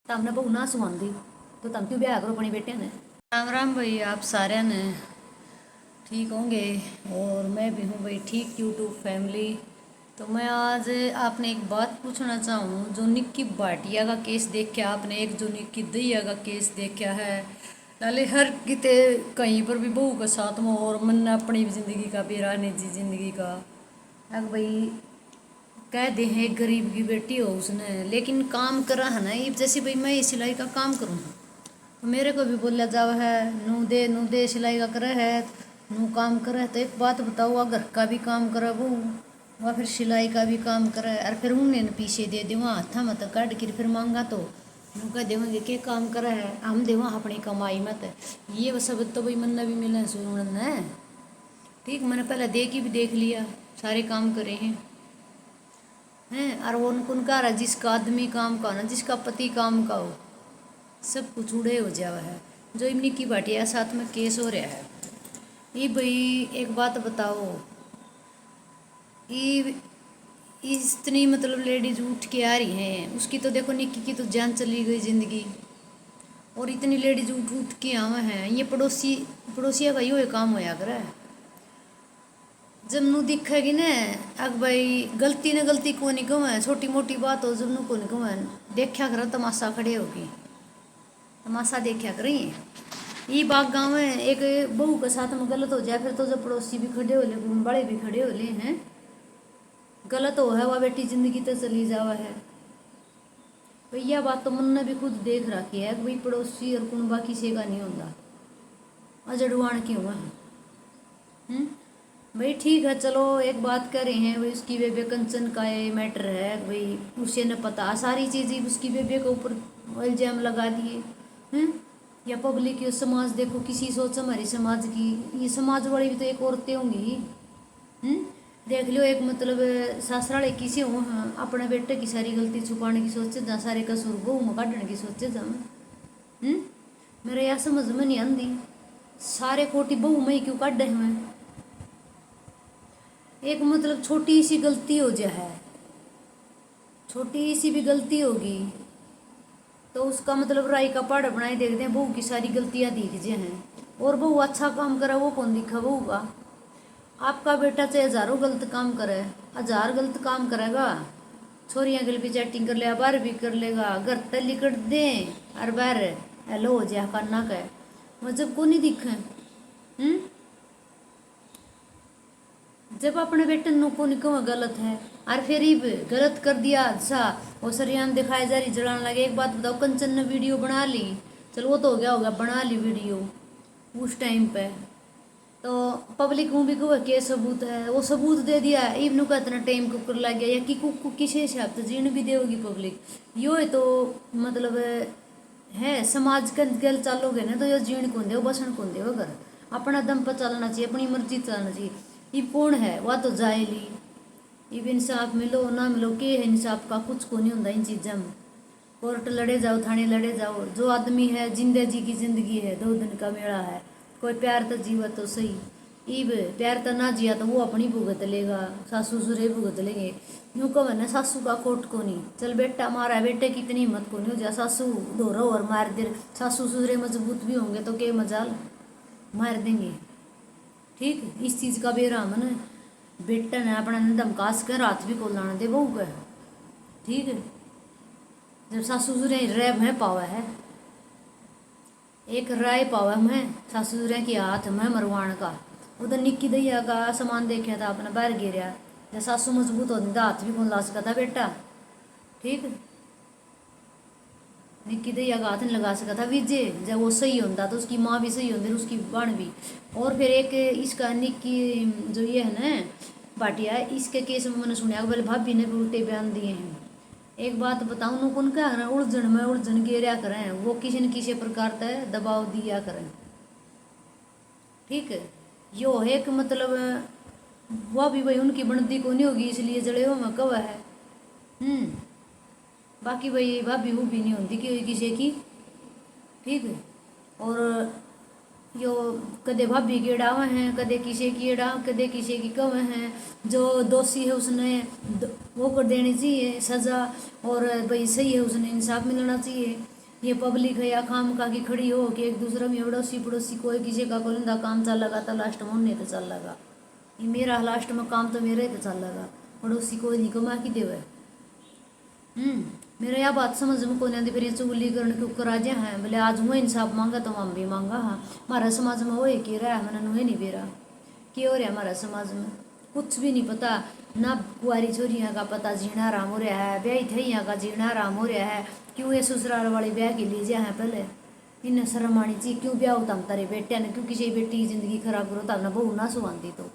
तो हमने बहु ना सुन दी तो तुम क्यों ब्याह करो अपने बेटे ने। राम राम भाई, आप सारे ने ठीक होंगे और मैं भी हूँ भाई ठीक, यूट्यूब फैमिली। तो मैं आज आपने एक बात पूछना चाहूँ। जो निक्की भाटिया का केस देखा आपने, एक जो निक्की दहिया का केस देखा है, नाले हर किते कहीं पर भी बहू का साथ में और मन अपनी जिंदगी का भी निजी जिंदगी का। अब भाई कह दे है गरीब की बेटी हो उसने, लेकिन काम करा है ना। ये जैसे भाई मैं सिलाई का काम करूँ तो मेरे को भी बोला जावा है नू दे सिलाई का करे है, नू काम करे। तो एक बात बताओ, वह घर का भी काम करे वो, वह फिर सिलाई का भी काम करे, और फिर उन्हें पीछे दे दे वहाँ हाथा मत काट कर फिर मांगा तो नू कह देवेंगे के काम करे है, हम दे वहाँ अपनी कमाई मत। ये सब तो भाई मन भी मिले सुन है। ठीक, मैंने पहले भी देख लिया, सारे काम करे हैं और वो उनका रहा जिसका आदमी काम का ना, जिसका पति काम का हो, सब कुछ उड़े हो जावा है। जो इमनी की भाटिया साथ में केस हो रहा है, ये भाई एक बात बताओ, ये इतनी मतलब लेडीज उठ के आ रही हैं, उसकी तो देखो निक्की की तो जान चली गई जिंदगी, और इतनी लेडीज उठ उठ के आवा हैं। ये पड़ोसिया का यो काम होया करे। जब नू दिखेगी न अग भाई गलती ने गलती को नहीं कहूँ, छोटी मोटी बात हो जब नू को नहीं कहूँ, देखा कर तमाशा खड़े होगी, तमाशा देखा करें। ये बाग गाँव में एक बहू के साथ में गलत हो जाए फिर तो जब पड़ोसी भी खड़े हो ले, बड़े भी खड़े हो ले हैं, गलत हो है वह बेटी जिंदगी तो चली जावा है। भैया बात तो मन ने भी खुद देख रखी है कि भाई पड़ोसी और कुनबा किसी का नहीं होता, अजड़वान क्यों है। भाई ठीक है, चलो एक बात कर रहे हैं भाई, उसकी बेबे कंचन का ये मैटर है भाई, उसे न पता सारी चीज़ें उसकी बेबे के ऊपर इल्जाम लगा दिए हैं। या पब्लिक या समाज देखो किसी सोच हमारी समाज की, ये समाज वाली भी तो एक औरतें होंगी। देख लो एक मतलब ससुराले किसी हो, हाँ अपने बेटे की सारी गलती छुपाने की सोचे जा, सारे कसूर बहू में काटने की सोचे जा। मेरे यह समझ में नहीं आती, सारे खोटी बहू में ही क्यों काट रहे हैं। एक मतलब छोटी सी गलती हो जाए, छोटी सी भी गलती होगी तो उसका मतलब राई का पहाड़ बनाए देखते हैं, बहू की सारी गलतियां दिख जाए हैं। और बहू अच्छा काम करे वो कौन दिखा बहू का। आपका बेटा चाहे हजारों गलत काम करे, हजार गलत काम करेगा, छोरियां के भी चैटिंग कर लेगा, बाहर भी कर लेगा, घर तक लिकट दे और बाहर हेलो हो जाए करना का मतलब को नहीं दिखे। जब अपने बेटे को नहीं कहूँ गलत है और फिर गलत कर दिया अच्छा वो सरियान दिखाए जा रही जलाने लगे। एक बात बताओ, कंचन ने वीडियो बना ली, चलो वो तो हो गया होगा, बना ली वीडियो उस टाइम पे, तो पब्लिक में भी कहो के सबूत है, वो सबूत दे दिया, इवनू का इतना टाइम कुकर लग गया, या कि किसी हिसाब से जीण भी देगी पब्लिक। यो है तो मतलब है समाज का गल चालोगे ना तो यो जीण कौन दे बसन कौन दे घर, अपना दम पर चलना चाहिए, अपनी मर्जी चलना चाहिए। ये कौन है वह तो जाए ली, इब इंसाफ मिलो ना मिलो के है इंसाफ का कुछ को नहीं होता इन चीज़ों में। कोर्ट लड़े जाओ, थाने लड़े जाओ, जो आदमी है जिंदा जी की जिंदगी है, 2 दिन का मेला है, कोई प्यार तो जीवा तो सही, इब प्यार तो ना जिया तो वो अपनी भुगत लेगा, सासू ससुरे भुगत लेंगे। यूँ कहो ना सासू का कोट को नहीं, चल बेटा मारा बेटे की इतनी हिम्मत को नहीं हो जा सासू धोरो और मार दे, सासू ससुरे मजबूत भी होंगे तो के मजाल मार देंगे। ठीक, इस चीज़ का बेरा मन बेटा ने अपना धमकास कर रात भी को लाना दे बहू का। ठीक है, जब सासू ससुरे रैब है पावा है, एक राय पावा में सासू ससुरे की हाथ में मरवाण का, उधर निक्की दैया का सामान देखा था अपना बाहर गिरा, जब सासू मजबूत होती तो हाथ भी कौन ला सका था बेटा। ठीक, निक्की दैया का हाथ नहीं लगा सका था विजय, जब वो सही होता तो उसकी माँ भी सही होती, उसकी बहन भी। और फिर एक इसका निक्की जो ये है ना भाटिया, इसके केस में मैंने सुना बोले भाभी ने भी उल्टे बयान दिए हैं। एक बात बताऊँ नु कौन क्या है, उलझन में उलझन घेरिया करें, वो किसी न किसी प्रकार का दबाव दिया करें। ठीक है, यो एक मतलब वह भी भाई उनकी बनती को नहीं होगी इसलिए जड़े हो मैं कवा है। बाकी भाई भाभी वो भी नहीं होती कि किसी की। ठीक है, और यो कदे भाभी की एड़ाव हैं, कदे किसी की एड़ाव, कदे किसी की कव हैं। जो दोषी है उसने वो कर देनी चाहिए सज़ा, और भाई सही है उसने इंसाफ मिलना चाहिए। ये पब्लिक है या खाम का की खड़ी हो कि एक दूसरे में पड़ोसी पड़ोसी कोई किसी का कोलिंदा काम चल लगा तो लास्ट में उन्हें तो चल लगा। ये मेरा लास्ट में काम तो मेरा ही तो चल लगा, पड़ोसी कोई नहीं कमा की देवे। मेरा यह बात समझ में कौन आती, फिर ये चुगलीकरण के ऊपर आ जाए हैं बोले आज वो इंसाफ मांगा तो हम भी मांगा। हाँ हमारा समाज में वो एक ही रहा है, मैंने नुहे नहीं बेरा कि हो रहा है हमारा समाज में कुछ भी नहीं पता ना। कुआरी छोरियाँ का पता जीना आराम हो रहा है, ब्याह थे यहाँ का जीना आराम हो रहा है। क्यों ये ससुराल वाले ब्याह के लिए जाए हैं पहले इन्हें शर्म आनी चाहिए। क्यों ब्याह होता तारे बेटे ने, क्यों किसी बेटी की जिंदगी खराब करो तब ना बहू ना सुहांदी तो